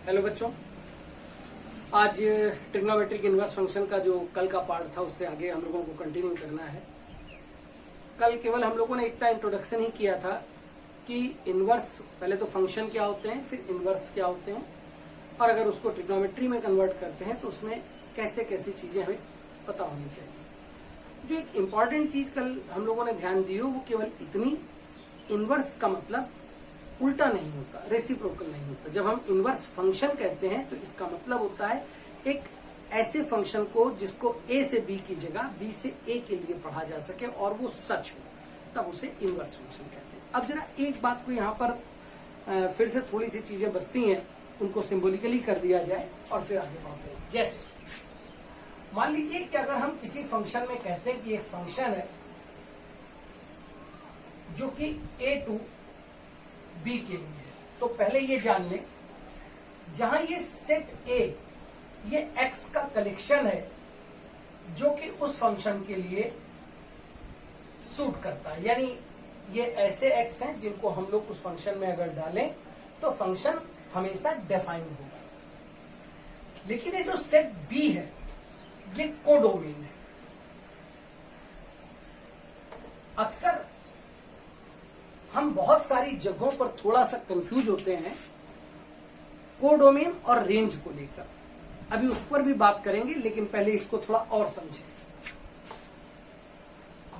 Hello बच्चों, आज trigonometric inverse function का जो कल का पार्ट था उससे आगे हम लोगों को कंटिन्यू करना है। कल केवल हम लोगों ने इतना इंट्रोडक्शन ही किया था कि इनवर्स, पहले तो फंक्शन क्या होते हैं, फिर इनवर्स क्या होते हैं, और अगर उसको ट्रिग्नोमेट्री में कन्वर्ट करते हैं तो उसमें कैसे कैसी चीजें हमें पता होनी चाहिए। जो एक इम्पॉर्टेंट चीज कल हम लोगों ने ध्यान दी हो वो केवल इतनी, इनवर्स का मतलब उल्टा नहीं होता, रेसिप्रोकल नहीं होता। जब हम इनवर्स फंक्शन कहते हैं तो इसका मतलब होता है एक ऐसे फंक्शन को जिसको ए से बी की जगह बी से ए के लिए पढ़ा जा सके और वो सच हो, तब उसे इनवर्स फंक्शन कहते हैं। अब जरा एक बात को यहाँ पर फिर से थोड़ी सी चीजें बसती हैं, उनको सिंबॉलिकली कर दिया जाए और फिर आगे बढ़ते हैं। जैसे मान लीजिए कि अगर हम किसी फंक्शन में कहते हैं कि एक फंक्शन है जो कि ए टू बी के लिए है, तो पहले ये जान लें जहां ये सेट ए ये एक्स का कलेक्शन है जो कि उस फंक्शन के लिए सूट करता है, यानी ये ऐसे एक्स हैं जिनको हम लोग उस फंक्शन में अगर डालें तो फंक्शन हमेशा डिफाइन होगा। लेकिन ये जो सेट बी है ये कोडोमेन है। अक्सर हम बहुत सारी जगहों पर थोड़ा सा कंफ्यूज होते हैं कोडोमेन और रेंज को लेकर। अभी उस पर भी बात करेंगे, लेकिन पहले इसको थोड़ा और समझें।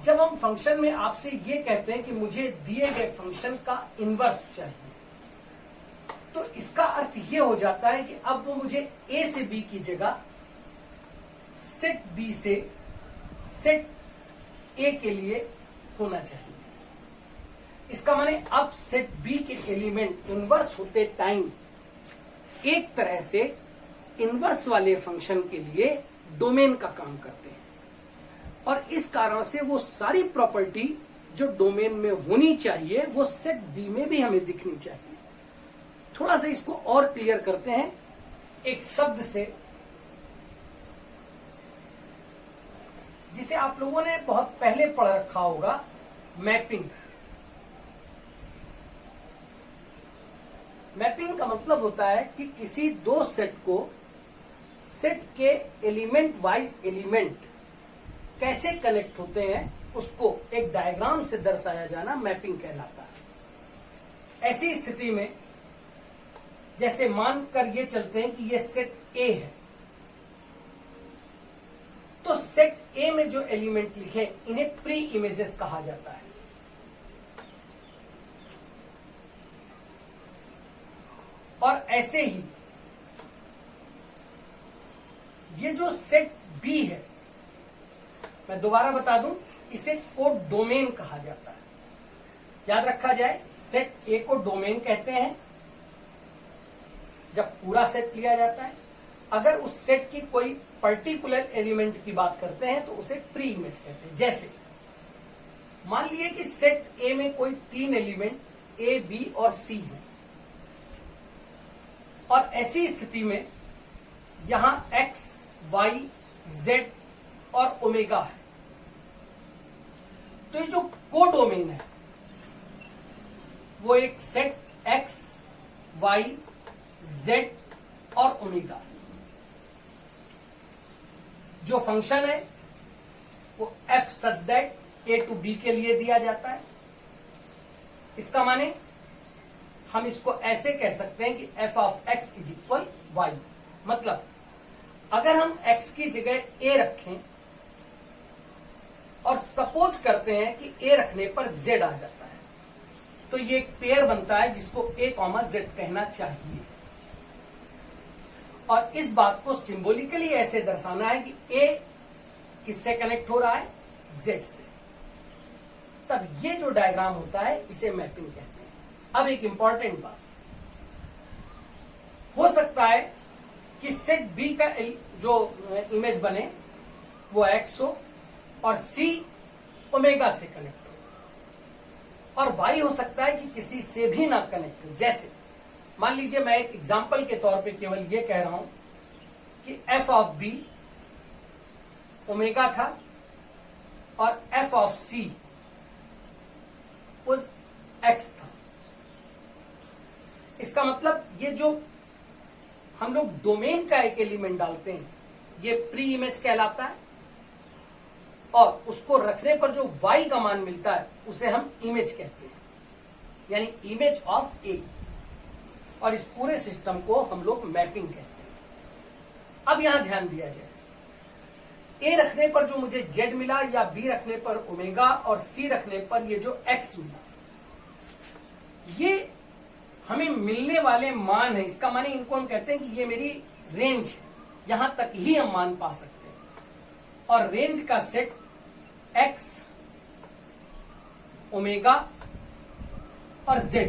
जब हम फंक्शन में आपसे ये कहते हैं कि मुझे दिए गए फंक्शन का इनवर्स चाहिए, तो इसका अर्थ ये हो जाता है कि अब वो मुझे ए से बी की जगह सेट बी से सेट ए के लिए होना चाहिए। इसका माने अब सेट बी के एलिमेंट इनवर्स होते टाइम एक तरह से इनवर्स वाले फंक्शन के लिए डोमेन का काम करते हैं, और इस कारण से वो सारी प्रॉपर्टी जो डोमेन में होनी चाहिए वो सेट बी में भी हमें दिखनी चाहिए। थोड़ा सा इसको और क्लियर करते हैं एक शब्द से, जिसे आप लोगों ने बहुत पहले पढ़ रखा होगा, मैपिंग। मैपिंग का मतलब होता है कि किसी दो सेट को सेट के एलिमेंट वाइज एलिमेंट कैसे कनेक्ट होते हैं उसको एक डायग्राम से दर्शाया जाना मैपिंग कहलाता है। ऐसी स्थिति में जैसे मानकर ये चलते हैं कि ये सेट ए है, तो सेट ए में जो एलिमेंट लिखे इन्हें प्री इमेजेस कहा जाता है। और ऐसे ही ये जो सेट बी है, मैं दोबारा बता दूं, इसे कोडोमेन कहा जाता है। याद रखा जाए, सेट ए को डोमेन कहते हैं जब पूरा सेट लिया जाता है। अगर उस सेट की कोई पर्टिकुलर एलिमेंट की बात करते हैं तो उसे प्री इमेज कहते हैं। जैसे मान लीजिए कि सेट ए में कोई तीन एलिमेंट ए, बी और सी है, और ऐसी स्थिति में यहां एक्स, वाई, जेड और ओमेगा है, तो ये जो कोडोमेन है वो एक सेट एक्स, वाई, जेड और ओमेगा है। जो फंक्शन है वो F such that A to B के लिए दिया जाता है। इसका माने हम इसको ऐसे कह सकते हैं कि F of X is equal Y. मतलब अगर हम एक्स की जगह ए रखें और सपोज करते हैं कि ए रखने पर जेड आ जाता है, तो ये एक पेयर बनता है जिसको ए कॉमा जेड कहना चाहिए। और इस बात को सिंबॉलिकली ऐसे दर्शाना है कि ए किससे कनेक्ट हो रहा है, जेड से। तब ये जो डायग्राम होता है इसे मैपिंग कहते हैं। अब एक इंपॉर्टेंट बात, हो सकता है कि सेट बी का जो इमेज बने वो एक्स हो और सी ओमेगा से कनेक्ट हो, और वाई हो सकता है कि किसी से भी ना कनेक्ट हो। जैसे मान लीजिए मैं एक एग्जांपल के तौर पे केवल ये कह रहा हूं कि एफ ऑफ बी ओमेगा था और एफ ऑफ सी वो एक्स था। इसका मतलब ये जो हम लोग डोमेन का एक एलिमेंट डालते हैं, ये प्री इमेज कहलाता है, और उसको रखने पर जो y का मान मिलता है उसे हम इमेज कहते हैं, यानी इमेज ऑफ ए। और इस पूरे सिस्टम को हम लोग मैपिंग कहते हैं। अब यहां ध्यान दिया जाए, ए रखने पर जो मुझे z मिला, या b रखने पर ओमेगा, और c रखने पर ये जो x मिला, ये हमें मिलने वाले मान है। इसका माने इनको हम कहते हैं कि ये मेरी रेंज है, यहां तक ही हम मान पा सकते हैं। और रेंज का सेट x, ओमेगा और z,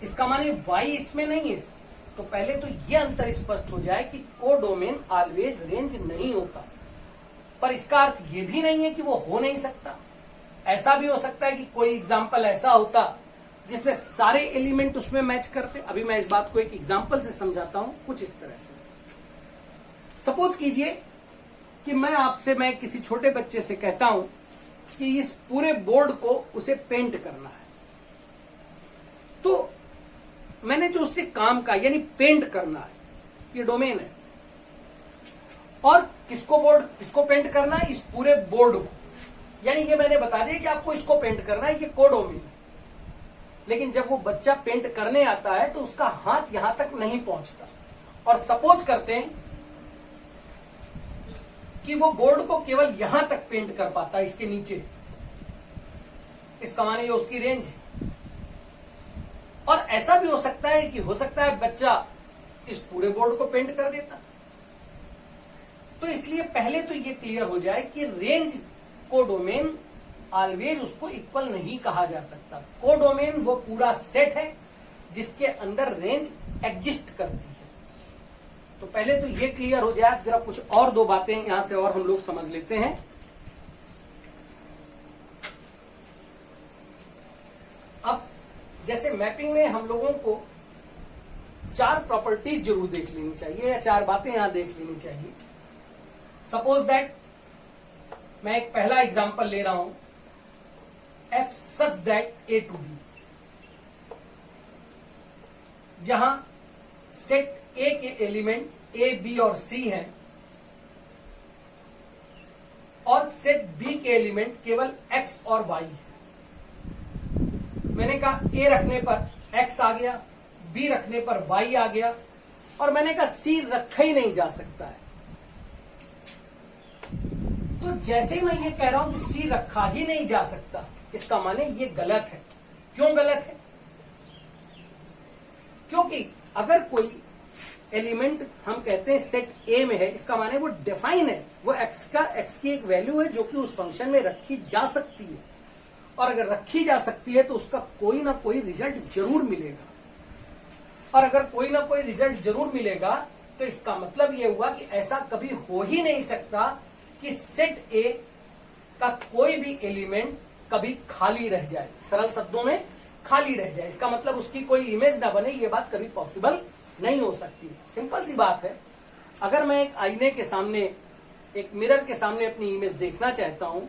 इसका माने y इसमें नहीं है। तो पहले तो ये अंतर स्पष्ट हो जाए कि कोडोमेन ऑलवेज रेंज नहीं होता, पर इसका अर्थ ये भी नहीं है कि वो हो नहीं सकता। ऐसा भी हो सकता है कि कोई एग्जाम्पल ऐसा होता जिसमें सारे एलिमेंट उसमें मैच करते। अभी मैं इस बात को एक एग्जाम्पल से समझाता हूं, कुछ इस तरह से। सपोज कीजिए कि मैं किसी छोटे बच्चे से कहता हूं कि इस पूरे बोर्ड को उसे पेंट करना है। तो मैंने जो उससे काम का यानी पेंट करना है, ये डोमेन है। और किसको पेंट करना है? इस पूरे बोर्ड को, यानी ये मैंने बता दिया कि आपको इसको पेंट करना है, ये कोडोमेन है। लेकिन जब वो बच्चा पेंट करने आता है तो उसका हाथ यहां तक नहीं पहुंचता, और सपोज करते हैं कि वो बोर्ड को केवल यहां तक पेंट कर पाता है, इसके नीचे। इसका माने ये उसकी रेंज है। और ऐसा भी हो सकता है बच्चा इस पूरे बोर्ड को पेंट कर देता। तो इसलिए पहले तो ये क्लियर हो जाए कि रेंज कोडोमेन ऑलवेज उसको इक्वल नहीं कहा जा सकता। कोडोमेन वो पूरा सेट है जिसके अंदर रेंज एग्जिस्ट करती है। तो पहले तो ये क्लियर हो जाए। जरा कुछ और दो बातें यहां से और हम लोग समझ लेते हैं। अब जैसे मैपिंग में हम लोगों को 4 प्रॉपर्टीज जरूर देख लेनी चाहिए, या 4 बातें यहां देख लेनी चाहिए। सपोज दैट मैं एक पहला एग्जांपल ले रहा हूं, f such that a to b, जहां सेट A के एलिमेंट A, B और C हैं, और सेट B के एलिमेंट केवल X और Y है। मैंने कहा A रखने पर X आ गया, B रखने पर Y आ गया, और मैंने कहा C रखा ही नहीं जा सकता है। तो जैसे ही मैं ये कह रहा हूं कि C रखा ही नहीं जा सकता, इसका माने ये गलत है। क्यों गलत है? क्योंकि अगर कोई एलिमेंट हम कहते हैं सेट A में है, इसका माने वो डिफाइन है, वो x की एक वैल्यू है जो कि उस फंक्शन में रखी जा सकती है। और अगर रखी जा सकती है तो उसका कोई ना कोई रिजल्ट जरूर मिलेगा। और अगर कोई ना कोई रिजल्ट जरूर मिलेगा तो इसका मतलब ये हुआ कि ऐसा कभी हो ही नहीं सकता कि सेट A का कोई भी एलिमेंट कभी खाली रह जाए, सरल शब्दों में खाली रह जाए। इसका मतलब उसकी कोई इमेज ना बने, ये बात कभी पॉसिबल नहीं हो सकती। सिंपल सी बात है। अगर मैं एक आईने के सामने, एक मिरर के सामने अपनी इमेज देखना चाहता हूं,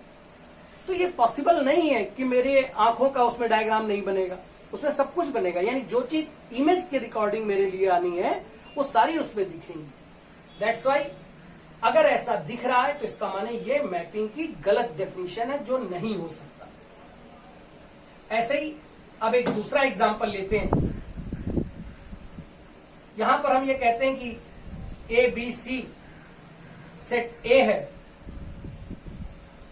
तो ये पॉसिबल नहीं है कि मेरे आंखों का उसमें डायग्राम नहीं बनेगा। उसमें सब कुछ बनेगा, यानी जो चीज इमेज की रिकॉर्डिंग मेरे लिए आनी है वो सारी उसमें दिखेंगी। दैट्स वाई अगर ऐसा दिख रहा है तो इसका माने ये मैपिंग की गलत डेफिनेशन है, जो नहीं हो सकता। ऐसे ही अब एक दूसरा एग्जांपल लेते हैं। यहां पर हम ये कहते हैं कि ए बी सी सेट ए है,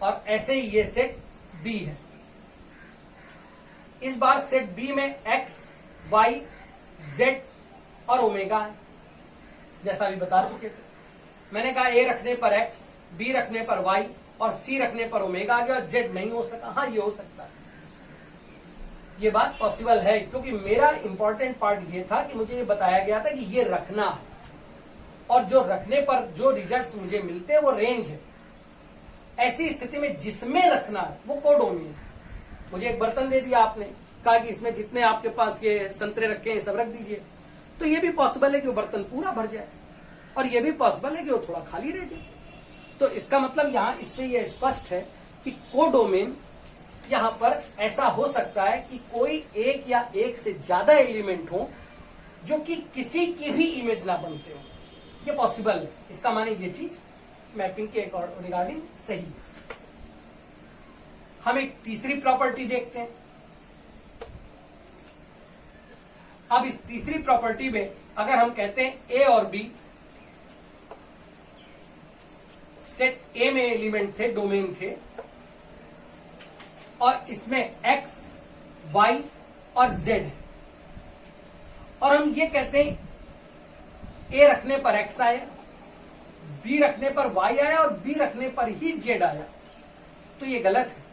और ऐसे ही ये सेट बी है। इस बार सेट बी में एक्स, वाई, जेड और ओमेगा है, जैसा अभी बता चुके थे। मैंने कहा ए रखने पर एक्स, बी रखने पर वाई और सी रखने पर ओमेगा आ गया, और जेड नहीं हो सका। हाँ, ये हो सकता है, ये बात पॉसिबल है, क्योंकि मेरा इंपॉर्टेंट पार्ट ये था कि मुझे ये बताया गया था कि ये रखना है, और जो रखने पर जो रिजल्ट्स मुझे मिलते हैं वो रेंज है। ऐसी स्थिति में जिसमें रखना है वो कोडोमेन है। मुझे एक बर्तन दे दिया आपने, कहा कि इसमें जितने आपके पास ये संतरे रखे हैं सब रख दीजिए, तो ये भी पॉसिबल है कि वो बर्तन पूरा भर जाए, और ये भी पॉसिबल है कि वो थोड़ा खाली रह जाए। तो इसका मतलब यहां इससे ये स्पष्ट है कि कोडोमेन यहां पर ऐसा हो सकता है कि कोई एक या एक से ज्यादा एलिमेंट हो जो कि किसी की भी इमेज ना बनते हो, ये पॉसिबल है। इसका माने ये चीज मैपिंग के रिगार्डिंग सही है। हम एक तीसरी प्रॉपर्टी देखते हैं। अब इस तीसरी प्रॉपर्टी में अगर हम कहते हैं ए और बी सेट ए में एलिमेंट थे, डोमेन थे, और इसमें एक्स, वाई और जेड है, और हम ये कहते हैं ए रखने पर एक्स आया, बी रखने पर वाई आया और बी रखने पर ही जेड आया, तो ये गलत है,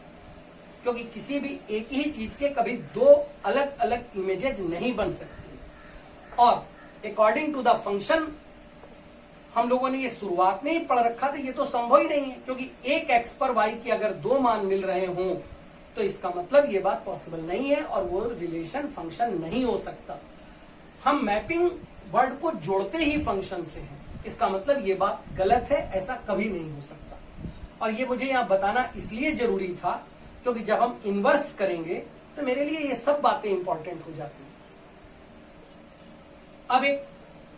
क्योंकि किसी भी एक ही चीज के कभी दो अलग अलग इमेजेस नहीं बन सकती। और अकॉर्डिंग टू द फंक्शन हम लोगों ने ये शुरुआत में ही पढ़ रखा था, ये तो संभव ही नहीं है, क्योंकि एक एक्स पर वाई के अगर दो मान मिल रहे हों तो इसका मतलब ये बात पॉसिबल नहीं है और वो रिलेशन फंक्शन नहीं हो सकता। हम मैपिंग वर्ड को जोड़ते ही फंक्शन से हैं, इसका मतलब ये बात गलत है, ऐसा कभी नहीं हो सकता। और ये मुझे यहां बताना इसलिए जरूरी था क्योंकि जब हम इन्वर्स करेंगे तो मेरे लिए ये सब बातें इंपॉर्टेंट हो जाती हैं। अब एक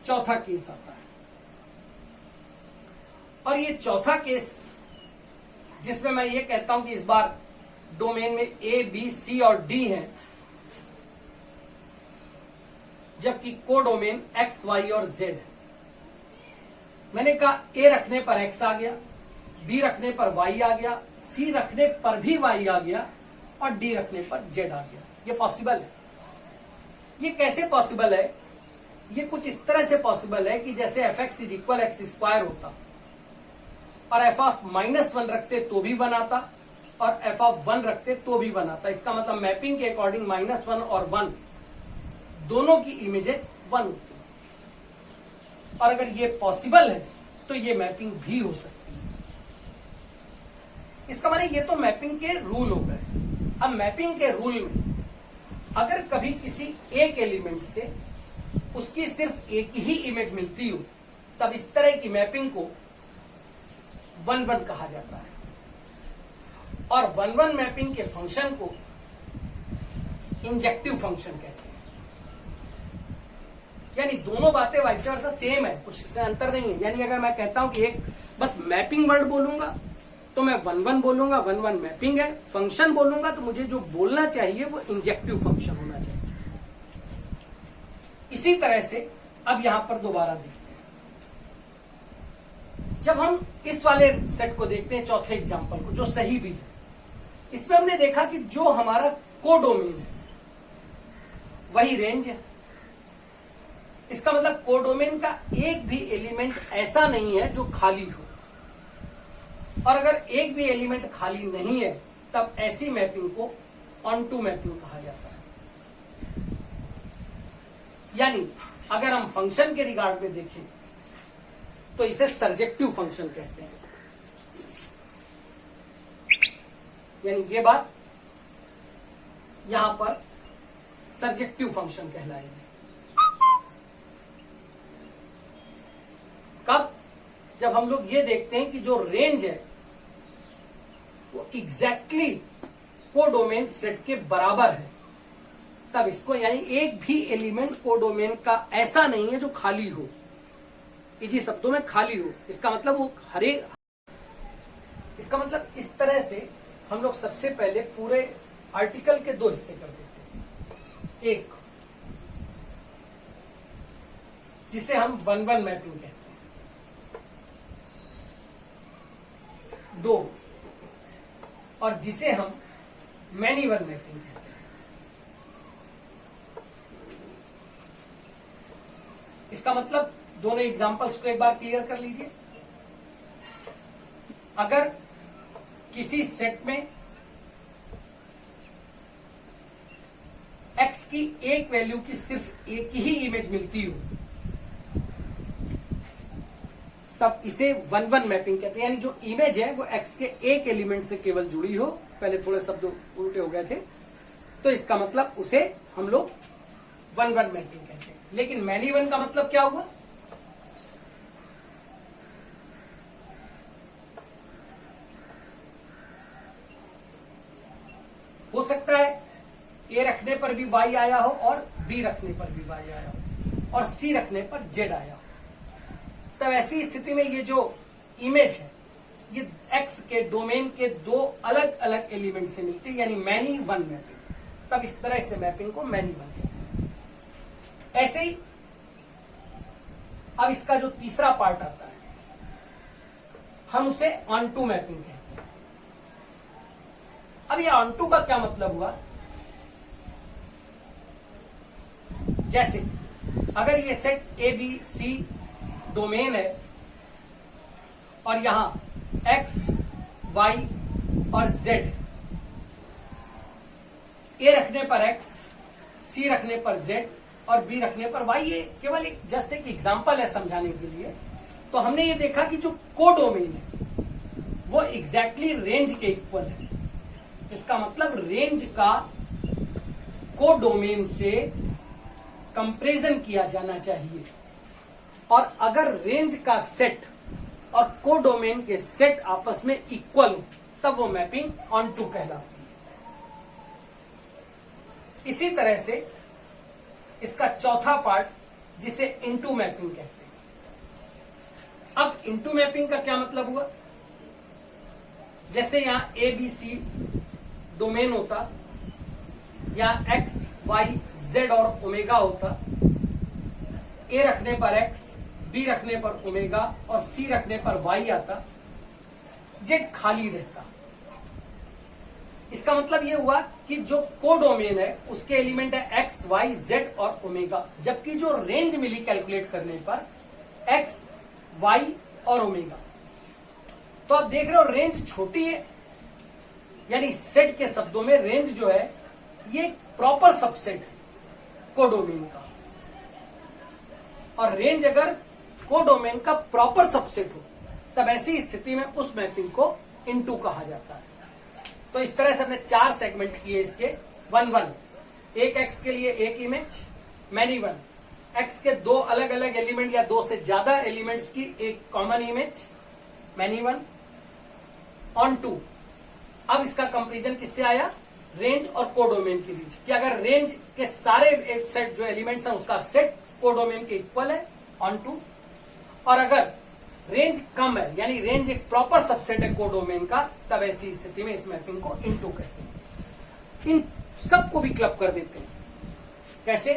चौथा केस आता है, और ये चौथा केस जिसमें मैं ये कहता हूं कि इस बार डोमेन में ए, बी, सी और डी हैं, जबकि कोडोमेन एक्स, वाई और जेड है। मैंने कहा ए रखने पर एक्स आ गया, बी रखने पर वाई आ गया, सी रखने पर भी वाई आ गया और डी रखने पर जेड आ गया। ये पॉसिबल है। ये कैसे पॉसिबल है? ये कुछ इस तरह से पॉसिबल है कि जैसे F x is equal x square होता और एफ ऑफ -1 रखते तो भी 1 आता और एफ ऑफ 1 रखते तो भी 1 आता। इसका मतलब मैपिंग के अकॉर्डिंग -1 और 1 दोनों की इमेजेस 1 होती है, और अगर ये पॉसिबल है तो ये मैपिंग भी हो सकती है। इसका मतलब ये तो मैपिंग के रूल हो गए। अब मैपिंग के रूल में अगर कभी किसी एक एलिमेंट से उसकी सिर्फ एक ही इमेज मिलती हो तब इस तरह की मैपिंग को 1-1 कहा जाता है, और 1-1 मैपिंग के फंक्शन को इंजेक्टिव फंक्शन कहते हैं। यानी दोनों बातें वाइस वर्सा सेम है, कुछ इसमें अंतर नहीं है। यानी अगर मैं कहता हूं कि एक बस मैपिंग वर्ड बोलूंगा तो मैं 1-1 बोलूंगा, 1-1 मैपिंग है। फंक्शन बोलूंगा तो मुझे जो बोलना चाहिए वो इंजेक्टिव फंक्शन होना चाहिए। इसी तरह से अब यहां पर दोबारा देखते हैं। जब हम इस वाले सेट को देखते हैं, चौथे एग्जांपल को, जो सही भी है, इसमें हमने देखा कि जो हमारा कोडोमेन है वही रेंज है। इसका मतलब कोडोमेन का एक भी एलिमेंट ऐसा नहीं है जो खाली हो, और अगर एक भी एलिमेंट खाली नहीं है तब ऐसी मैपिंग को ऑन टू मैपिंग कहा जाता है। यानी अगर हम फंक्शन के रिगार्ड में देखें तो इसे सर्जेक्टिव फंक्शन कहते हैं। यानी ये बात यहां पर सर्जेक्टिव फंक्शन कहलाएगी। कब? जब हम लोग ये देखते हैं कि जो रेंज है वो एग्जैक्टली कोडोमेन सेट के बराबर है, तब इसको, यानी एक भी एलिमेंट कोडोमेन का ऐसा नहीं है जो खाली हो, इजी शब्दों में खाली हो। इसका मतलब वो इसका मतलब इस तरह से हम लोग सबसे पहले पूरे आर्टिकल के दो हिस्से कर देते हैं। एक जिसे हम 1-1 मैपिंग कहते हैं, 2 और जिसे हम मैनी वन मैपिंग कहते हैं। इसका मतलब दोनों एग्जांपल्स को एक बार क्लियर कर लीजिए। अगर किसी सेट में एक्स की एक वैल्यू की सिर्फ एक ही इमेज मिलती हो तब इसे 1-1 मैपिंग कहते हैं। यानी जो इमेज है वो एक्स के एक एलिमेंट से केवल जुड़ी हो। पहले थोड़े शब्द उल्टे हो गए थे, तो इसका मतलब उसे हम लोग 1-1 मैपिंग कहते हैं। लेकिन मैनी वन का मतलब क्या हुआ? हो सकता है ए रखने पर भी वाई आया हो और बी रखने पर भी वाई आया हो। और सी रखने पर जेड आया। तब ऐसी स्थिति में ये जो इमेज है ये एक्स के डोमेन के दो अलग अलग एलिमेंट से मिलती है, यानी मैनी वन मैपिंग। तब इस तरह से मैपिंग को मैनी वन कहते हैं। ऐसे ही अब इसका जो तीसरा पार्ट आता है हम उसे ऑन टू मैपिंग कहते हैं। अब ये ऑन टू का क्या मतलब हुआ, जैसे अगर ये set A B C domain है और यहां एक्स वाई और जेड है, ए रखने पर एक्स, सी रखने पर जेड और बी रखने पर वाई। ये केवल एक जस्ट एक एग्जांपल है समझाने के लिए। तो हमने ये देखा कि जो कोडोमेन है वो एग्जैक्टली रेंज के इक्वल है। इसका मतलब रेंज का कोडोमेन से कंपैरिजन किया जाना चाहिए, और अगर रेंज का सेट और कोडोमेन के सेट आपस में इक्वल हो तब वो मैपिंग ऑन टू कहलाती है। इसी तरह से इसका चौथा पार्ट जिसे इनटू मैपिंग कहते हैं। अब इनटू मैपिंग का क्या मतलब हुआ, जैसे यहां ए बी सी डोमेन होता, यहां एक्स वाई जेड और ओमेगा होता, ए रखने पर एक्स, बी रखने पर ओमेगा और सी रखने पर वाई आता, जेड खाली रहता। इसका मतलब यह हुआ कि जो कोडोमेन है उसके एलिमेंट है एक्स वाई जेड और ओमेगा, जबकि जो रेंज मिली कैलकुलेट करने पर एक्स वाई और ओमेगा। तो आप देख रहे हो रेंज छोटी है, यानी सेट के शब्दों में रेंज जो है ये प्रॉपर सबसेट है कोडोमेन का, और रेंज अगर कोडोमेन का प्रॉपर सबसेट हो तब ऐसी स्थिति में उस मैपिंग को इनटू कहा जाता है। तो इस तरह से हमने 4 सेगमेंट किए इसके। 1 1 एक एक्स के लिए एक इमेज, मैनी वन एक्स के दो अलग अलग एलिमेंट या दो से ज्यादा एलिमेंट्स की एक common image, many one. Onto, अब इसका कंपैरिजन किससे आया, रेंज और कोडोमेन के बीच, कि अगर रेंज के सारे एक सेट जो एलिमेंट्स हैं उसका सेट कोडोमेन के इक्वल है, ऑन टू। और अगर रेंज कम है यानी रेंज एक प्रॉपर सबसेट है कोडोमेन का, तब ऐसी स्थिति में इस मैपिंग को इनटू कहते हैं। इन सबको भी क्लब कर देते हैं। कैसे,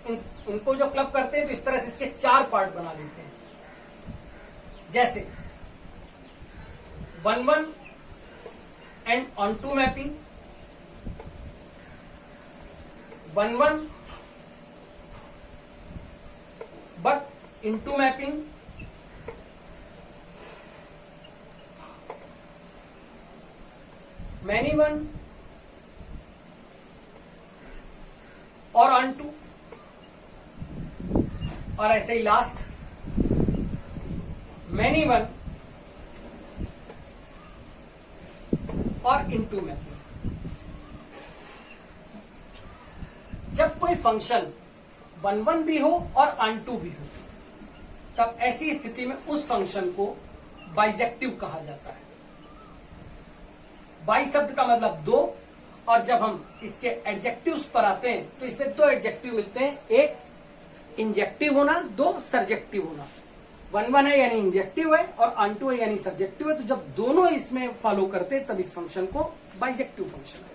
इनको जो क्लब करते हैं तो इस तरह से इसके 4 पार्ट बना लेते हैं। जैसे 1 1 and onto mapping, 1 1 but into mapping, many one और ऑन टू, और ऐसे ही लास्ट मैनी वन और इनटू मैपिंग। जब कोई फंक्शन 1 1 भी हो और ऑन टू भी हो तब ऐसी स्थिति में उस फंक्शन को बाइजेक्टिव कहा जाता है। बाई शब्द का मतलब दो, और जब हम इसके एडजेक्टिव्स पर आते हैं तो इसमें 2 एडजेक्टिव मिलते हैं, एक इंजेक्टिव होना, 2 सर्जेक्टिव होना। 1 1 है यानी इंजेक्टिव है और ऑन टू है यानी सर्जेक्टिव है, तो जब दोनों इसमें फॉलो करते हैं तब इस फंक्शन को बाइजेक्टिव फंक्शन है।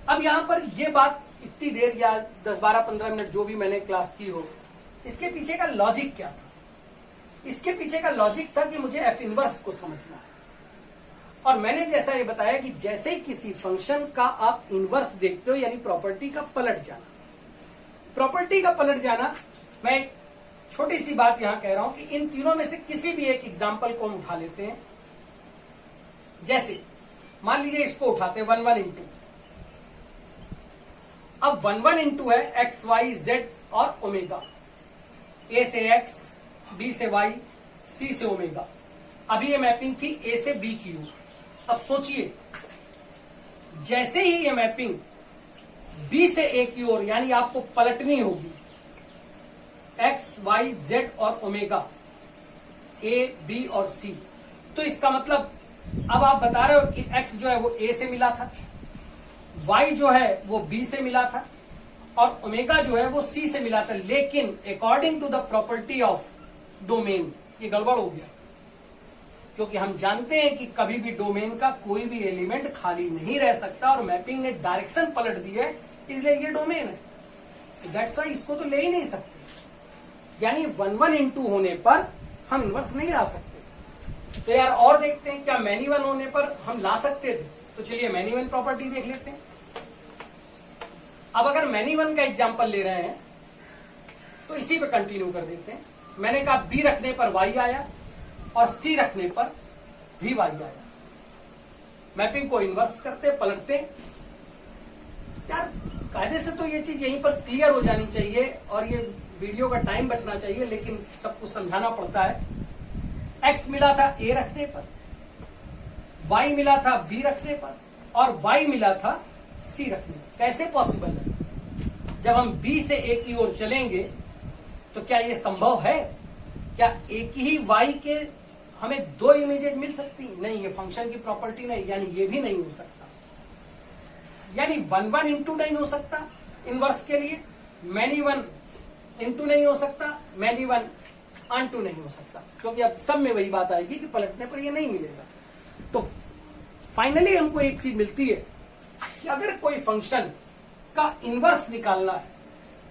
अब यहां पर यह बात इतनी देर या 10 12 15 मिनट जो भी मैंने क्लास की हो, इसके पीछे का लॉजिक क्या था? इसके पीछे का लॉजिक था कि मुझे एफ इनवर्स को समझना है, और मैंने जैसा ये बताया कि जैसे ही किसी फंक्शन का आप इनवर्स देखते हो यानी प्रॉपर्टी का पलट जाना। प्रॉपर्टी का पलट जाना, मैं एक छोटी सी बात यहां कह रहा हूं कि इन तीनों में से किसी भी एक एग्जाम्पल को हम उठा लेते हैं। जैसे मान लीजिए इसको उठाते हैं 1 1 इंटू। अब 1 1 इंटू है एक्स वाई जेड और ओमेगा, ए से एक्स, बी से वाई, सी से ओमेगा। अभी ये मैपिंग थी ए से बी की ओर। अब सोचिए जैसे ही ये मैपिंग बी से ए की ओर यानी आपको पलटनी होगी, एक्स वाई जेड और ओमेगा, ए बी और सी, तो इसका मतलब अब आप बता रहे हो कि एक्स जो है वो ए से मिला था, y जो है वो b से मिला था और ओमेगा जो है वो c से मिला था, लेकिन according to the property of domain ये गड़बड़ हो गया, क्योंकि हम जानते हैं कि कभी भी डोमेन का कोई भी एलिमेंट खाली नहीं रह सकता और मैपिंग ने डायरेक्शन पलट दी है, इसलिए ये डोमेन है। दैट्स व्हाई इसको तो ले ही नहीं सकते, यानी 1 1 * होने पर हम इनवर्स नहीं ला सकते। तो यार और देखते हैं क्या मैनी वन होने पर हम ला सकते थे। तो चलिए मैनी वन प्रॉपर्टी देख लेते हैं। अब अगर मैनी वन का एग्जांपल ले रहे हैं तो इसी पे कंटिन्यू कर देते हैं। मैंने कहा बी रखने पर वाई आया और सी रखने पर भी वाई आया। मैपिंग को इन्वर्स करते पलटते। यार कायदे से तो ये चीज यहीं पर क्लियर हो जानी चाहिए और ये वीडियो का टाइम बचना चाहिए, लेकिन सब कुछ समझाना पड़ता है। एक्स मिला था ए रखने पर, वाई मिला था बी रखने पर और वाई मिला था सी रखने पर। कैसे पॉसिबल है? जब हम बी से ए की ओर चलेंगे तो क्या ये संभव है? क्या एक ही वाई के हमें 2 इमेजेस मिल सकती? नहीं, ये फंक्शन की प्रॉपर्टी नहीं, यानी ये भी नहीं हो सकता। यानी 1 1 * नहीं हो सकता इनवर्स के लिए, मैनी 1 * नहीं हो सकता, मैनी 1 onto नहीं हो सकता, क्योंकि अब सब में वही बात आएगी कि पलटने पर ये नहीं मिलेगा। तो फाइनली हमको एक चीज मिलती है कि अगर कोई फंक्शन का इनवर्स निकालना है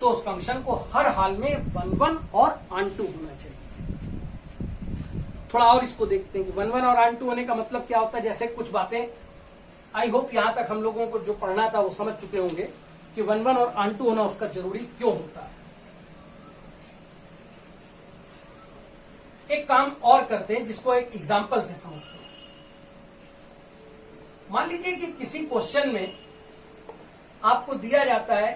तो उस फंक्शन को हर हाल में 1 1 और onto होना चाहिए। थोड़ा और इसको देखते हैं कि 1 1 और onto होने का मतलब क्या होता है। जैसे कुछ बातें आई होप यहां तक हम लोगों को जो पढ़ना था वो समझ चुके होंगे कि 1 1 और onto होना उसका जरूरी क्यों होता है। एक काम और करते हैं जिसको एक एग्जाम्पल से समझते हैं। मान लीजिए कि किसी क्वेश्चन में आपको दिया जाता है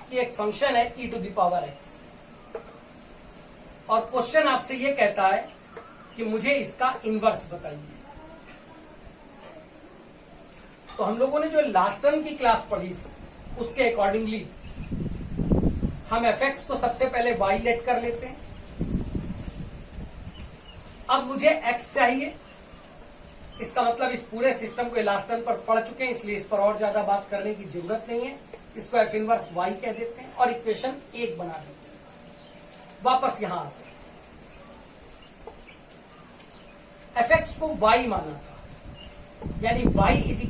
कि एक फंक्शन है e⁻x और क्वेश्चन आपसे यह कहता है कि मुझे इसका इनवर्स बताइए। तो हम लोगों ने जो लास्ट टर्म की क्लास पढ़ी थी उसके अकॉर्डिंगली हम fx को सबसे पहले y लेट कर लेते हैं। अब मुझे x चाहिए, इसका मतलब इस पूरे सिस्टम को लास्ट टर्म पर पढ़ चुके हैं, इसलिए इस पर और ज्यादा बात करने की जरूरत नहीं है। इसको f इनवर्स y कह देते हैं और इक्वेशन 1 बना देते हैं। वापस यहां आते हैं। fx को y माना था, यानी y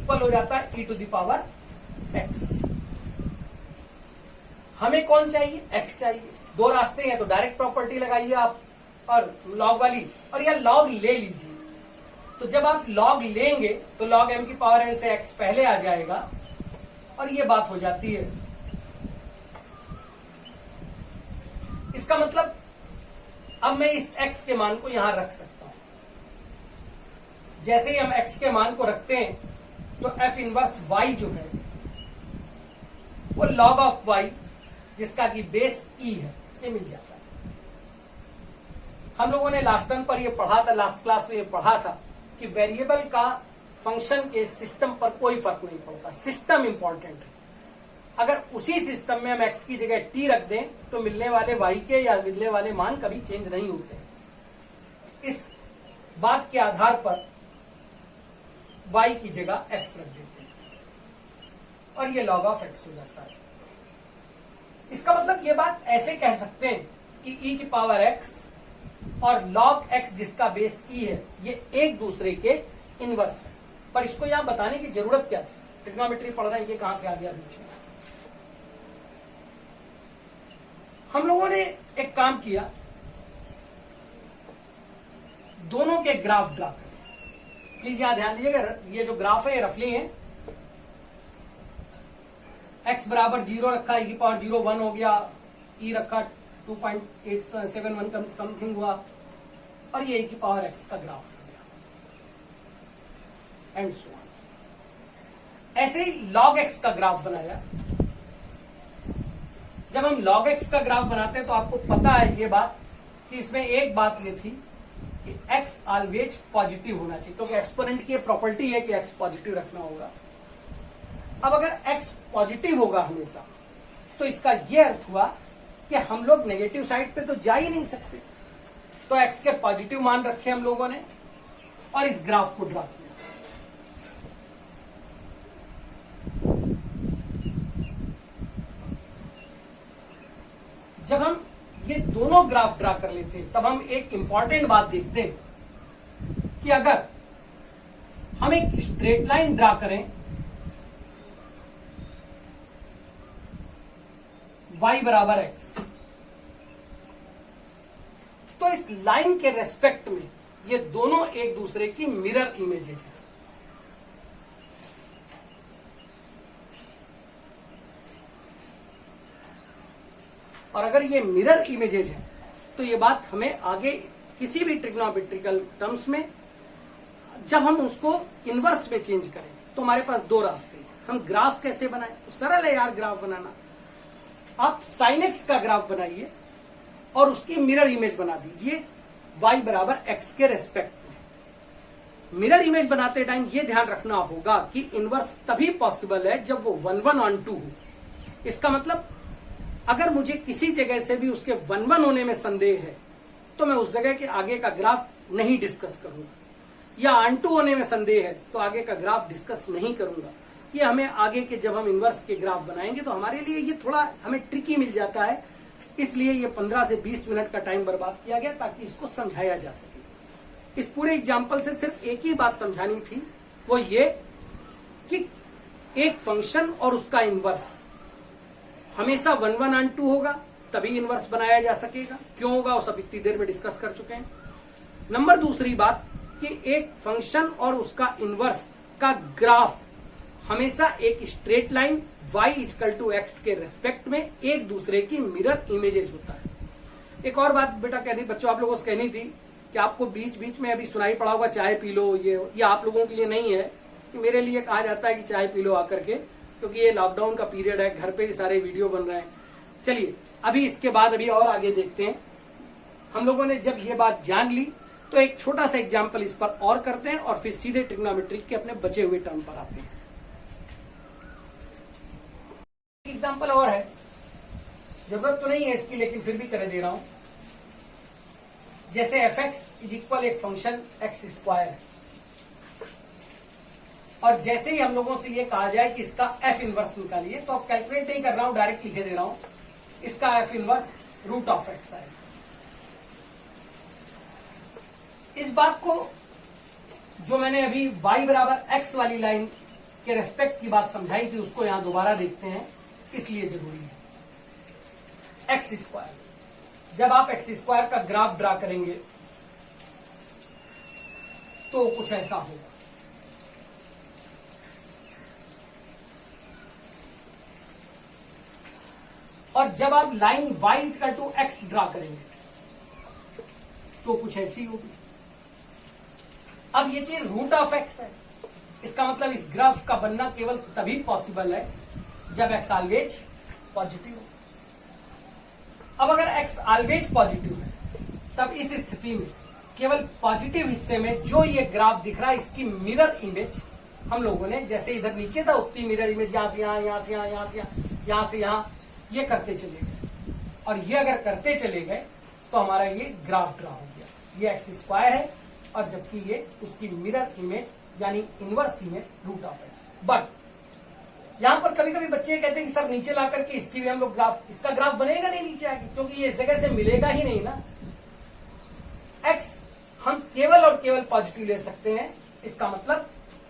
= हो जाता है e⁻x। हमें कौन चाहिए? x चाहिए। 2 रास्ते हैं, तो डायरेक्ट प्रॉपर्टी लगाइए आप और लॉग वाली, और या लॉग ले लीजिए। तो जब आप लॉग लेंगे तो log m⁻n से x पहले आ जाएगा और ये बात हो जाती है। इसका मतलब अब मैं इस x के मान को यहां रख सकता हूं। जैसे ही हम x के मान को रखते हैं तो f इनवर्स y जो है वो log ऑफ y, जिसका कि बेस e है, ये मिल जाता है। हम लोगों ने लास्ट टर्म पर ये पढ़ा था, लास्ट क्लास में ये पढ़ा था कि वेरिएबल का फंक्शन के सिस्टम पर कोई फर्क नहीं पड़ता, सिस्टम इंपॉर्टेंट है। अगर उसी सिस्टम में हम x की जगह t रख दें तो मिलने वाले y के या मिलने वाले मान कभी चेंज नहीं होते। इस बात के आधार पर y की जगह x रख देते हैं और ये log ऑफ x हो जाता है। इसका मतलब ये बात ऐसे कह सकते हैं कि e⁻x और log x जिसका बेस e है ये एक दूसरे के इनवर्स है। पर इसको यहां बताने की जरूरत क्या थी? ट्रिग्नोमेट्री पढ़ रहे हैं, ये कहां से आ गया बीच में? हम लोगों ने एक काम किया, दोनों के ग्राफ ड्रा करें। प्लीज यहां ध्यान दीजिएगा, ये जो ग्राफ है ये रफली है। x बराबर 0 रखा, e⁻0 1 हो गया, e रखा 2.871 का समथिंग हुआ और ये e⁻x का ग्राफ हो गया, एंड सो ऑन। ऐसे ही log x का ग्राफ बनाया। जब हम log x का ग्राफ बनाते हैं तो आपको पता है ये बात कि इसमें एक बात ये थी कि x ऑलवेज पॉजिटिव होना चाहिए, क्योंकि एक्सपोनेंट की प्रॉपर्टी है कि x पॉजिटिव रखना होगा। अब अगर x पॉजिटिव होगा हमेशा तो इसका यह अर्थ हुआ कि हम लोग नेगेटिव साइड पे तो जा ही नहीं सकते। तो x के पॉजिटिव मान रखे हम लोगों ने और इस ग्राफ को ड्रा किया। जब हम ये दोनों ग्राफ ड्रा कर लेते हैं तब हम एक इंपॉर्टेंट बात देखते हैं कि अगर हम एक स्ट्रेट लाइन ड्रा करें y बराबर x, तो इस लाइन के रेस्पेक्ट में ये दोनों एक दूसरे की मिरर इमेजेज हैं। और अगर ये मिरर इमेजेज है तो ये बात हमें आगे किसी भी ट्रिग्नोमेट्रिकल टर्म्स में जब हम उसको इनवर्स में चेंज करें तो हमारे पास दो रास्ते हैं। हम ग्राफ कैसे बनाएं? तो सरल है यार ग्राफ बनाना। आप sin x का ग्राफ बनाइए और उसकी मिरर इमेज बना दीजिए y बराबर x के रेस्पेक्ट में। मिरर इमेज बनाते टाइम ये ध्यान रखना होगा कि इनवर्स तभी पॉसिबल है जब वो 1-1-1-2 हो। इसका मतलब अगर मुझे किसी जगह से भी उसके 1-1 होने में संदेह है तो मैं उस जगह के आगे का ग्राफ नहीं डिस्कस करूंगा, या ऑन-टू होने में संदेह है तो आगे का ग्राफ डिस्कस नहीं करूंगा। ये हमें आगे के जब हम इनवर्स के ग्राफ बनाएंगे तो हमारे लिए ये थोड़ा हमें ट्रिकी मिल जाता है, इसलिए ये 15 से 20 मिनट का टाइम बर्बाद किया गया ताकि इसको समझाया जा सके। इस पूरे एग्जाम्पल से सिर्फ एक ही बात समझानी थी, वो ये कि एक फंक्शन और उसका इनवर्स हमेशा 1-1-2 होगा तभी इनवर्स बनाया जा सकेगा। क्यों होगा वो सब इतनी देर में डिस्कस कर चुके हैं। नंबर दूसरी बात कि एक फंक्शन और उसका इनवर्स का ग्राफ हमेशा एक स्ट्रेट लाइन y = x के रेस्पेक्ट में एक दूसरे की मिरर इमेजेज होता है। एक और बात बेटा कहनी, बच्चों आप लोगों से कहनी थी कि आपको बीच बीच में अभी सुनाई पड़ा होगा चाय पी लो, ये आप लोगों के लिए नहीं है, कि मेरे लिए कहा जाता है कि चाय पी लो आकर के, क्योंकि ये लॉकडाउन का पीरियड है, घर पे ही सारे वीडियो बन रहे हैं। चलिए अभी इसके बाद अभी और आगे देखते हैं। हम लोगों ने जब ये बात जान ली तो एक छोटा सा एग्जाम्पल इस पर और करते हैं और फिर सीधे ट्रिग्नोमेट्री के अपने बचे हुए टर्म पर आते हैं। एग्जाम्पल और है, जरूरत तो नहीं है इसकी लेकिन फिर भी कर दे रहा हूं। जैसे f(x) = एक फंक्शन x² है, और जैसे ही हम लोगों से ये कहा जाए कि इसका f इनवर्स निकालिए, तो अब कैलकुलेट नहीं कर रहा हूं, डायरेक्ट लिखे दे रहा हूं, इसका f इनवर्स √(x) है। इस बात को जो मैंने अभी y बराबर x वाली लाइन के रेस्पेक्ट की बात समझाई थी उसको यहां दोबारा देखते हैं, इसलिए जरूरी है। x², जब आप x² का ग्राफ ड्रा करेंगे तो कुछ ऐसा होगा। और जब आप लाइन y = x ड्रा करेंगे तो कुछ ऐसी होगी। अब ये चीज √(x) है, इसका मतलब इस ग्राफ का बनना केवल तभी पॉसिबल है जब x ऑलवेज पॉजिटिव हो। अब अगर x ऑलवेज पॉजिटिव है तब इस स्थिति में केवल पॉजिटिव हिस्से में जो ये ग्राफ दिख रहा है इसकी मिरर इमेज हम लोगों ने जैसे इधर नीचे था उतनी मिरर इमेज यहां से यहां, यहां से यहां, यहां से यहां, यहां से यहां, ये करते चले गए। और ये अगर करते चले गए तो हमारा ये ग्राफ ड्रा हो गया। ये x² है और जबकि ये उसकी मिरर इमेज यानी इनवर्स इमेज √(x). बट यहां पर कभी कभी बच्चे कहते हैं कि सर नीचे ला करके इसकी भी हम लोग ग्राफ, इसका ग्राफ बनेगा नहीं नीचे आके, क्योंकि ये इस जगह से मिलेगा ही नहीं ना। x हम केवल और केवल पॉजिटिव ले सकते हैं, इसका मतलब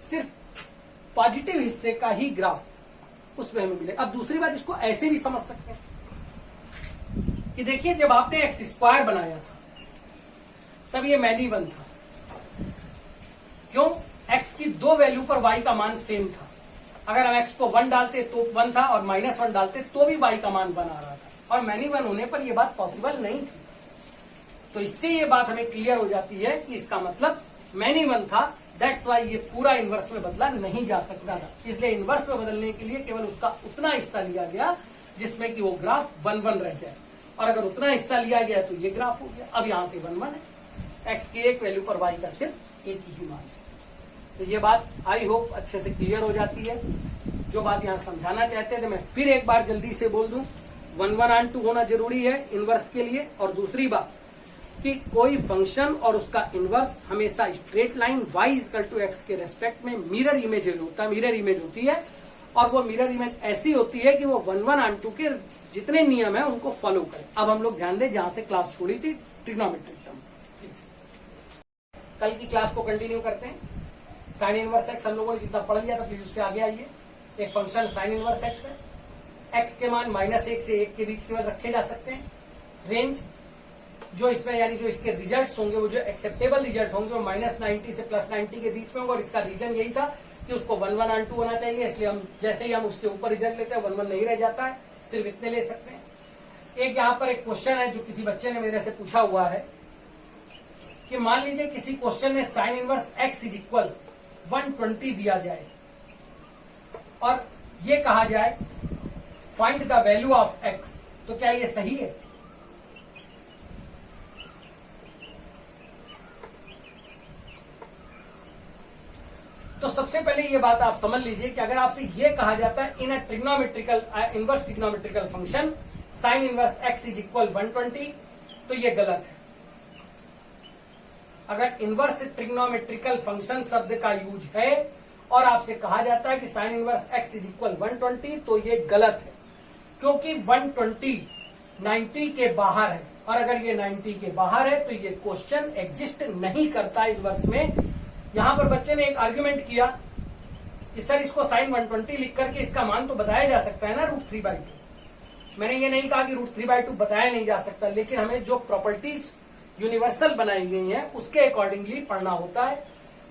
सिर्फ पॉजिटिव हिस्से का ही ग्राफ उसमें हमें मिलेगा। अब दूसरी बात इसको ऐसे भी समझ सकते हैं कि देखिए जब आपने x² बनाया था तब ये मैनी 1 था। क्यों? x की 2 वैल्यू पर y का मान सेम था। अगर हम x को 1 डालते तो 1 था और -1 डालते तो भी y का मान 1 आ रहा था, और मैनी 1 होने पर यह बात पॉसिबल नहीं थी। तो इससे ये बात हमें क्लियर हो जाती है कि इसका मतलब मैनी 1 था, दैट्स वाई ये पूरा इनवर्स में बदला नहीं जा सकता था। इसलिए इनवर्स में बदलने के लिए केवल उसका उतना हिस्सा लिया गया जिसमें कि वो ग्राफ 1-1 रह जाए, और अगर उतना हिस्सा लिया गया तो ये ग्राफ हो गया। अब यहां से 1-1 है, x की एक वैल्यू पर y का सिर्फ एक ही मान है। तो ये बात आई होप अच्छे से क्लियर हो जाती है। जो बात यहां समझाना चाहते थे मैं फिर एक बार जल्दी से बोल दूं, 1-1-2 होना जरूरी है इनवर्स के लिए। और दूसरी बात कि कोई फंक्शन और उसका इनवर्स हमेशा स्ट्रेट लाइन y = x के रेस्पेक्ट में मिरर इमेज होता है, मिरर इमेज होती है, और वो मिरर इमेज ऐसी होती है कि वो 1 1 2 के जितने नियम है उनको फॉलो करे। अब हम लोग ध्यान दें जहां से क्लास छोड़ी थी, ट्रिग्नोमेट्रिक टर्म। कल की क्लास को कंटिन्यू करते हैं। साइन इनवर्स एक्स हम लोगों ने जितना पढ़ लिया था प्लीज उससे आगे आइए। एक फंक्शन साइन इनवर्स एक्स है, एक्स के मान -1 से 1 के बीच केवल रखे जा सकते हैं। रेंज जो इसमें यानी जो इसके रिजल्ट्स होंगे वो जो एक्सेप्टेबल रिजल्ट होंगे वो -90 से +90 के बीच में होंगे, और इसका रीजन यही था कि उसको 1 1 2 होना चाहिए, इसलिए हम जैसे ही हम उसके ऊपर रिजल्ट लेते हैं 1 1 नहीं रह जाता है, सिर्फ इतने ले सकते हैं। एक यहाँ पर एक क्वेश्चन है जो किसी बच्चे ने मेरे से पूछा हुआ है कि मान लीजिए किसी क्वेश्चन में sign inverse x is equal 120 दिया जाए और ये कहा जाए find the value of x, तो क्या ये सही है? तो सबसे पहले ये बात आप समझ लीजिए कि अगर आपसे ये कहा जाता है in a trigonometrical inverse trigonometrical function sine inverse x is equal 120, तो ये गलत है। अगर इनवर्स ट्रिग्नोमेट्रिकल फंक्शन शब्द का यूज है और आपसे कहा जाता है कि sign inverse x is equal 120, तो ये गलत है, क्योंकि 120 90 के बाहर है, और अगर ये 90 के बाहर है तो ये क्वेश्चन एग्जिस्ट नहीं करता इनवर्स में। यहां पर बच्चे ने एक आर्ग्यूमेंट किया कि सर इसको साइन 120 लिख करके इसका मान तो बताया जा सकता है ना √3/2। मैंने ये नहीं कहा कि √3/2 बताया नहीं जा सकता, लेकिन हमें जो प्रॉपर्टीज यूनिवर्सल बनाई गई हैं उसके अकॉर्डिंगली पढ़ना होता है।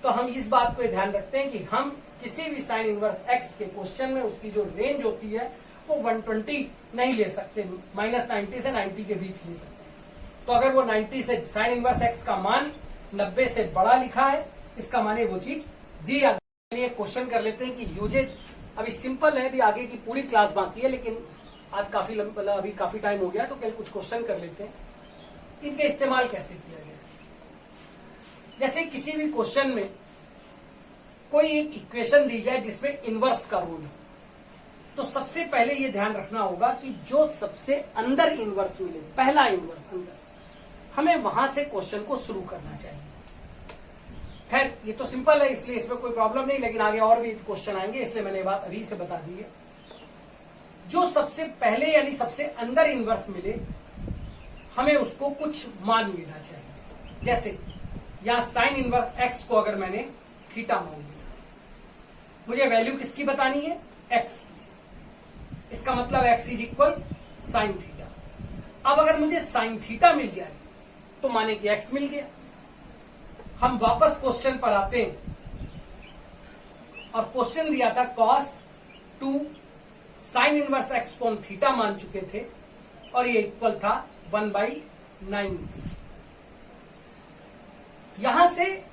तो हम इस बात को ध्यान रखते हैं कि हम किसी भी साइन इनवर्स एक्स के क्वेश्चन में उसकी जो रेंज होती है वो 120 नहीं ले सकते, -90 से 90 के बीच ले सकते हैं। तो अगर वो 90 से साइन इनवर्स एक्स का मान 90 से बड़ा लिखा है, इसका माने वो चीज दी जाती है। क्वेश्चन कर लेते हैं कि यूजेज अभी सिंपल है, अभी आगे की पूरी क्लास बाकी है, लेकिन आज काफी अभी काफी टाइम हो गया तो कल कुछ क्वेश्चन कर लेते हैं। इनके इस्तेमाल कैसे किया गया? जैसे किसी भी क्वेश्चन में कोई एक इक्वेशन दी जाए जिसमें इनवर्स का रूल हो, तो सबसे पहले ये ध्यान रखना होगा कि जो सबसे अंदर इनवर्स मिले, पहला इनवर्स अंदर, हमें वहां से क्वेश्चन को शुरू करना चाहिए। खैर ये तो सिंपल है इसलिए इसमें कोई प्रॉब्लम नहीं, लेकिन आगे और भी क्वेश्चन आएंगे इसलिए मैंने बात अभी से बता दी है। जो सबसे पहले यानी सबसे अंदर इनवर्स मिले हमें उसको कुछ मान लेना चाहिए। जैसे यहां साइन इनवर्स एक्स को अगर मैंने थीटा मान लिया, मुझे वैल्यू किसकी बतानी है? एक्स की। इसका मतलब x is equal sine theta. अब अगर मुझे साइन थीटा मिल जाए तो माने कि एक्स मिल गया। हम वापस क्वेश्चन पर आते हैं और क्वेश्चन दिया था cos 2 साइन इनवर्स एक्स को हम थीटा मान चुके थे और ये इक्वल था 1/9। यहां से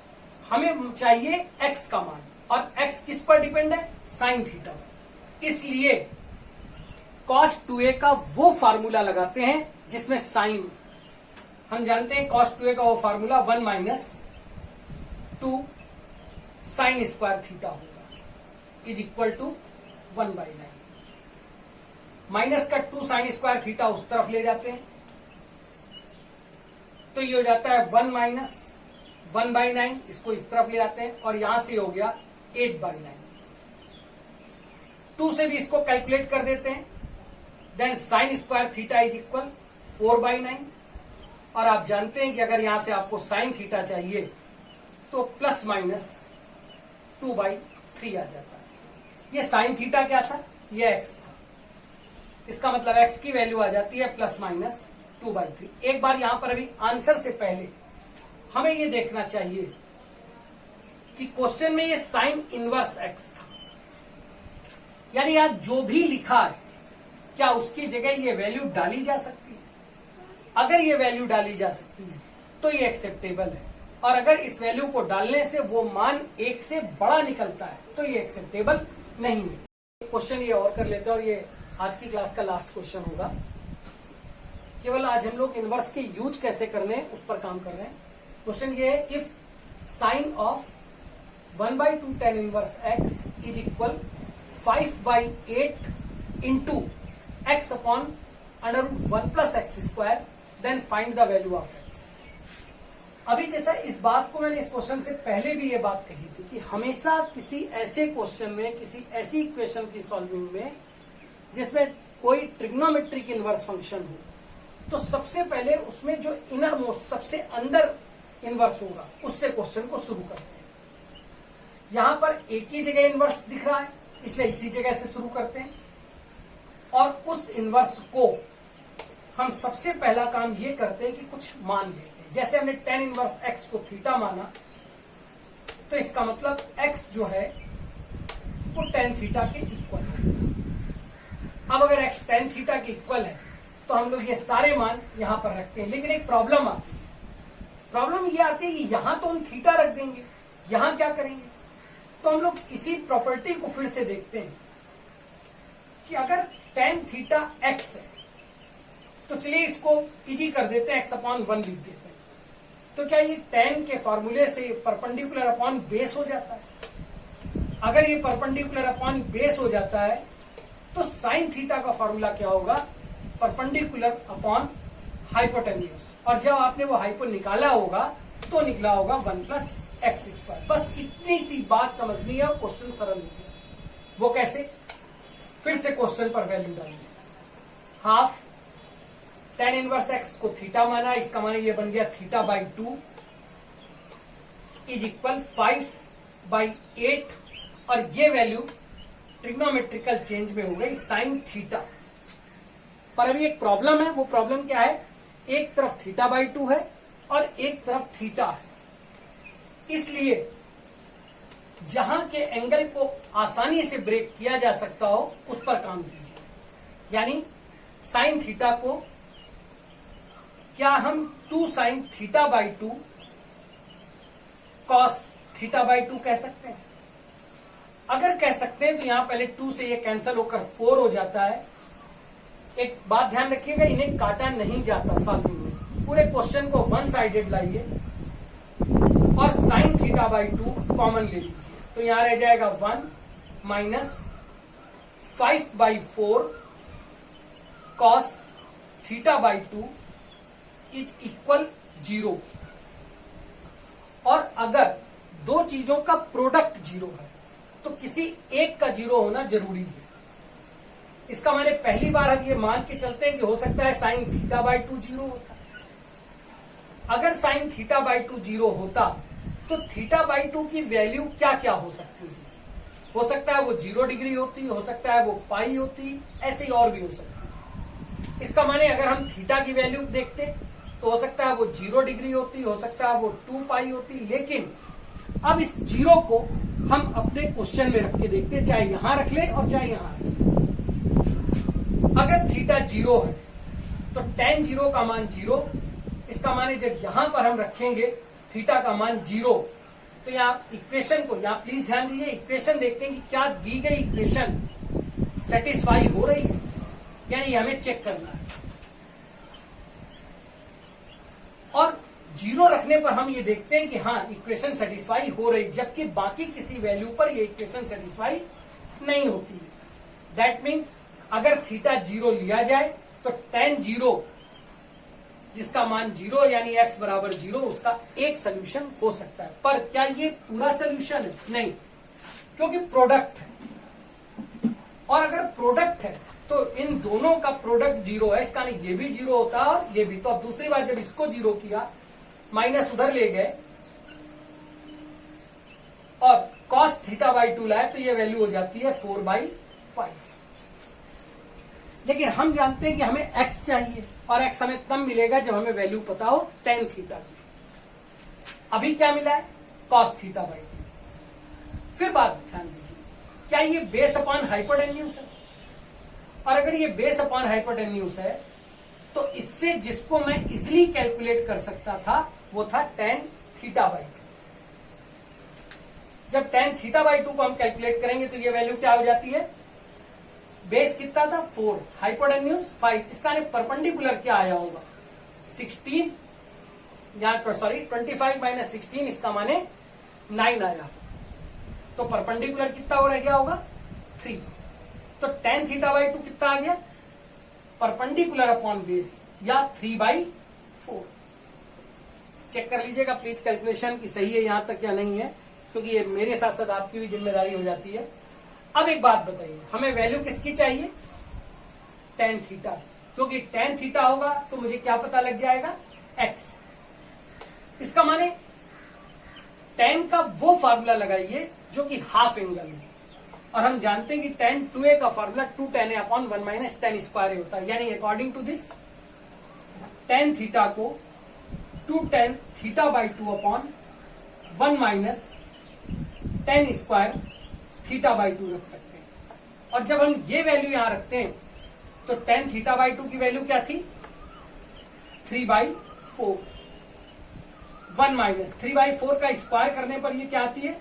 हमें चाहिए x का मान, और x किस पर डिपेंड है? साइन थीटा पर। इसलिए cos 2a का वो फार्मूला लगाते हैं जिसमें साइन, हम जानते हैं cos 2a का वो फार्मूला 1 - 2 साइन स्क्वायर थीटा होगा इज इक्वल टू 1/9। माइनस का 2 साइन स्क्वायर थीटा उस तरफ ले जाते हैं तो ये हो जाता है 1 - 1/9, इसको इस तरफ ले जाते हैं और यहां से हो गया 8/9। 2 से भी इसको कैलकुलेट कर देते हैं, then sine square theta is equal 4/9। और आप जानते हैं कि अगर यहां से आपको साइन थीटा चाहिए तो ±2/3 आ जाता है। ये साइन थीटा क्या था? ये एक्स था। इसका मतलब एक्स की वैल्यू आ जाती है ±2/3। एक बार यहां पर अभी आंसर से पहले हमें ये देखना चाहिए कि क्वेश्चन में ये साइन इनवर्स एक्स था, यानी यहां जो भी लिखा है क्या उसकी जगह ये वैल्यू डाली जा सकती है? अगर ये वैल्यू डाली जा सकती है तो ये एक्सेप्टेबल है, और अगर इस वैल्यू को डालने से वो मान 1 से बड़ा निकलता है तो ये एक्सेप्टेबल नहीं है। क्वेश्चन ये और कर लेते हैं और ये आज की क्लास का लास्ट क्वेश्चन होगा। केवल आज हम लोग इनवर्स के यूज कैसे करने हैं उस पर काम कर रहे हैं। क्वेश्चन ये है, if sine of 1/2 tan inverse x is equal 5/8 into x upon √1 + x² then find the value of x। अभी जैसा इस बात को मैंने इस क्वेश्चन से पहले भी ये बात कही थी कि हमेशा किसी ऐसे क्वेश्चन में, किसी ऐसी इक्वेशन की सॉल्विंग में जिसमें कोई ट्रिग्नोमेट्रिक इनवर्स फंक्शन हो, तो सबसे पहले उसमें जो इनर मोस्ट, सबसे अंदर इनवर्स होगा, उससे क्वेश्चन को शुरू करते हैं। यहां पर एक ही जगह इनवर्स दिख रहा है, इसलिए इसी जगह से शुरू करते हैं। और उस इनवर्स को हम सबसे पहला काम ये करते हैं कि कुछ मान लेते हैं। जैसे हमने tan इनवर्स x को थीटा माना, तो इसका मतलब x जो है वो tan थीटा के इक्वल है। अब अगर x tan थीटा के इक्वल है तो हम लोग ये सारे मान यहां पर रखते हैं। लेकिन एक प्रॉब्लम आती है। प्रॉब्लम ये आती है कि यहां तो हम थीटा रख देंगे, यहां क्या करेंगे? तो हम लोग इसी प्रॉपर्टी को फिर से देखते हैं कि अगर tan थीटा x है तो चलिए इसको इजी कर देते हैं, x/1 लिख देते हैं। तो क्या ये tan के फॉर्मूले से परपेंडिकुलर अपॉन बेस हो जाता है? अगर ये परपेंडिकुलर अपॉन बेस हो जाता है तो साइन थीटा का फॉर्मूला क्या होगा? Perpendicular upon hypotenuse. और जब आपने वो हाइपो निकाला होगा तो निकला होगा 1 + x²। बस इतनी सी बात समझनी है और क्वेश्चन सरल हो गया। वो कैसे? फिर से क्वेश्चन पर वैल्यू डालेंगे। हाफ tan इनवर्स x को थीटा माना, इसका माना ये बन गया θ/2 इज इक्वल 5/8 और ये वैल्यू ट्रिग्नोमेट्रिकल चेंज में हो गई साइन थीटा। पर अभी एक प्रॉब्लम है। वो प्रॉब्लम क्या है? एक तरफ θ/2 है और एक तरफ थीटा है। इसलिए जहां के एंगल को आसानी से ब्रेक किया जा सकता हो उस पर काम कीजिए। यानी साइन थीटा को क्या हम 2 sin θ/2 cos θ/2 कह सकते हैं? अगर कह सकते हैं तो यहां पहले 2 से ये कैंसिल होकर 4 हो जाता है। एक बात ध्यान रखिएगा, इन्हें काटा नहीं जाता सॉल्विंग में। पूरे क्वेश्चन को वन साइडेड लाइए और sin θ/2 कॉमन ले लीजिए। तो यहां रह जाएगा 1 - 5/4 cos θ/2 इज इक्वल 0। और अगर दो चीजों का प्रोडक्ट 0 है तो किसी एक का 0 होना जरूरी है। इसका मैंने पहली बार हम ये मान के चलते हैं कि हो सकता है साइन θ/2 0 होता। अगर साइन θ/2 0 होता तो θ/2 की वैल्यू क्या क्या हो सकती थी? हो सकता है वो 0 डिग्री होती, हो सकता है वो पाई होती, ऐसे ही और भी हो सकती। इसका माने अगर हम थीटा की वैल्यू देखते तो हो सकता है वो 0 डिग्री होती, हो सकता है वो 2 पाई होती। लेकिन अब इस 0 को हम अपने क्वेश्चन में रख के देखते हैं, चाहे यहां रख ले और चाहे यहां रख ले। अगर थीटा 0 है तो tan 0 का मान 0। इसका माने जब यहां पर हम रखेंगे थीटा का मान 0 तो यहां इक्वेशन को, यहां प्लीज ध्यान दीजिए, इक्वेशन देखते हैं कि क्या दी गई इक्वेशन सेटिस्फाई हो रही है, यानी हमें चेक करना है। और 0 रखने पर हम ये देखते हैं कि हाँ इक्वेशन सेटिस्फाई हो रही, जबकि बाकी किसी वैल्यू पर ये इक्वेशन सेटिस्फाई नहीं होती है। दैट मीन्स अगर थीटा 0 लिया जाए तो tan 0 जिसका मान 0 यानी x = 0 उसका एक सोल्यूशन हो सकता है। पर क्या ये पूरा सोल्यूशन है? नहीं, क्योंकि प्रोडक्ट है। और अगर प्रोडक्ट है तो इन दोनों का प्रोडक्ट 0 है। इसका नहीं, ये भी 0 होता है और ये भी। तो अब दूसरी बार जब इसको 0 किया, माइनस उधर ले गए और cos θ/2 लाए तो ये वैल्यू हो जाती है 4/5। लेकिन हम जानते हैं कि हमें x चाहिए और x हमें तब मिलेगा जब हमें वैल्यू पता हो tan थीटा की। अभी क्या मिला है? cos θ/2। फिर बात ध्यान दीजिए, क्या ये बेस अपॉन हाइपोटेन्यूज है? और अगर ये बेस अपॉन हाइपोटेन्यूज है तो इससे जिसको मैं इजिली कैलकुलेट कर सकता था वो था tan θ/2। जब tan θ/2 को हम कैलकुलेट करेंगे तो ये वैल्यू क्या हो जाती है? बेस कितना था? 4, हाइपोटेन्यूज 5। इसका परपेंडिकुलर क्या आया होगा? 16, यहाँ सॉरी 25 - 16, इसका माने 9 आया। तो परपेंडिकुलर कितना हो रह गया होगा? 3। तो tan θ/2 कितना आ गया? परपेंडिकुलर अपॉन बेस या 3/4। चेक कर लीजिएगा प्लीज कैलकुलेशन की सही है यहाँ तक या नहीं है, क्योंकि ये मेरे साथ साथ आपकी भी जिम्मेदारी हो जाती है। अब एक बात बताइए, हमें वैल्यू किसकी चाहिए? tan थीटा, क्योंकि tan थीटा होगा तो मुझे क्या पता लग जाएगा? x। इसका माने tan का वो फार्मूला लगाइए जो कि हाफ एंगल है, और हम जानते हैं कि tan 2a का formula 2 tan a upon 1 minus tan square होता है। यानी according to this tan theta को 2 tan theta by 2 upon 1 minus tan square theta by 2 रख सकते हैं। और जब हम ये वैल्यू यहां रखते हैं तो tan थीटा बाई 2 की वैल्यू क्या थी? 3/4। 1 माइनस 3/4 का स्क्वायर करने पर ये क्या आती है?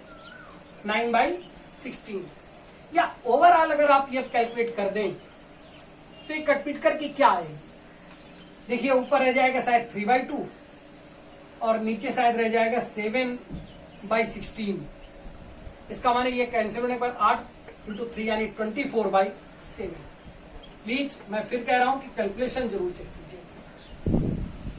9/16। या ओवरऑल अगर आप ये कैलकुलेट कर दें तो ये कटपीट करके क्या आएगी? देखिए ऊपर रह जाएगा शायद 3/2 और नीचे शायद रह जाएगा 7/16। इसका माने ये कैंसिल होने पर 8 इंटू 3 यानी 24/7। प्लीज मैं फिर कह रहा हूं कि कैलकुलेशन जरूर चेक कीजिए।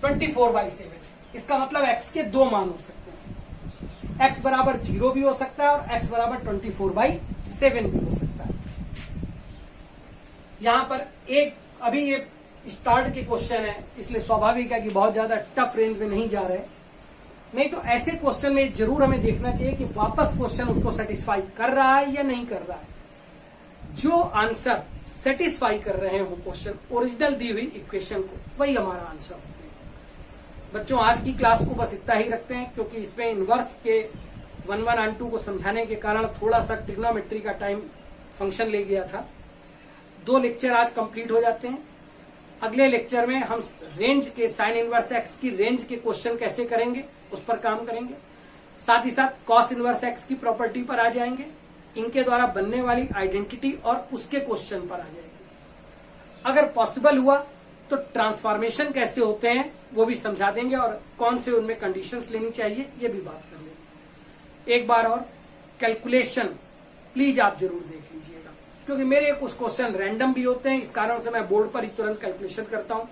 24/7 इसका मतलब x के दो मान हो सकते हैं। x बराबर 0 भी हो सकता है और x बराबर 24/7 भी हो सकता है। यहां पर एक अभी ये स्टार्ट के क्वेश्चन है, इसलिए स्वाभाविक है कि बहुत ज्यादा टफ रेंज में नहीं जा रहे, नहीं तो ऐसे क्वेश्चन में जरूर हमें देखना चाहिए कि वापस क्वेश्चन उसको सेटिस्फाई कर रहा है या नहीं कर रहा है। जो आंसर सेटिस्फाई कर रहे हैं वो क्वेश्चन ओरिजिनल दी हुई इक्वेशन को, वही हमारा आंसर होते हैं। बच्चों आज की क्लास को बस इतना ही रखते हैं, क्योंकि इसमें इनवर्स के 1 1 and 2 को समझाने के कारण थोड़ा सा ट्रिग्नोमेट्री का टाइम फंक्शन ले गया था। 2 लेक्चर आज कंप्लीट हो जाते हैं। अगले लेक्चर में हम रेंज के साइन इनवर्स एक्स की रेंज के क्वेश्चन कैसे करेंगे उस पर काम करेंगे। साथ ही साथ कॉस इनवर्स एक्स की प्रॉपर्टी पर आ जाएंगे, इनके द्वारा बनने वाली आइडेंटिटी और उसके क्वेश्चन पर आ जाएंगे। अगर पॉसिबल हुआ तो ट्रांसफॉर्मेशन कैसे होते हैं वो भी समझा देंगे, और कौन से उनमें कंडीशंस लेनी चाहिए ये भी बात कर लेंगे। एक बार और कैलकुलेशन प्लीज आप जरूर देख लीजिएगा, क्योंकि मेरे कुछ क्वेश्चन रैंडम भी होते हैं, इस कारण से मैं बोर्ड पर ही तुरंत कैलकुलेशन करता हूं।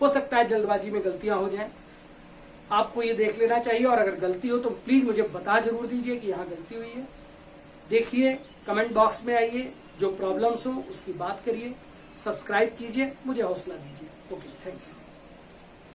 हो सकता है जल्दबाजी में गलतियां हो जाएं, आपको ये देख लेना चाहिए, और अगर गलती हो तो प्लीज मुझे बता जरूर दीजिए कि यहाँ गलती हुई है। देखिए कमेंट बॉक्स में आइए, जो प्रॉब्लम्स हो उसकी बात करिए, सब्सक्राइब कीजिए, मुझे हौसला दीजिए। Okay, thank you.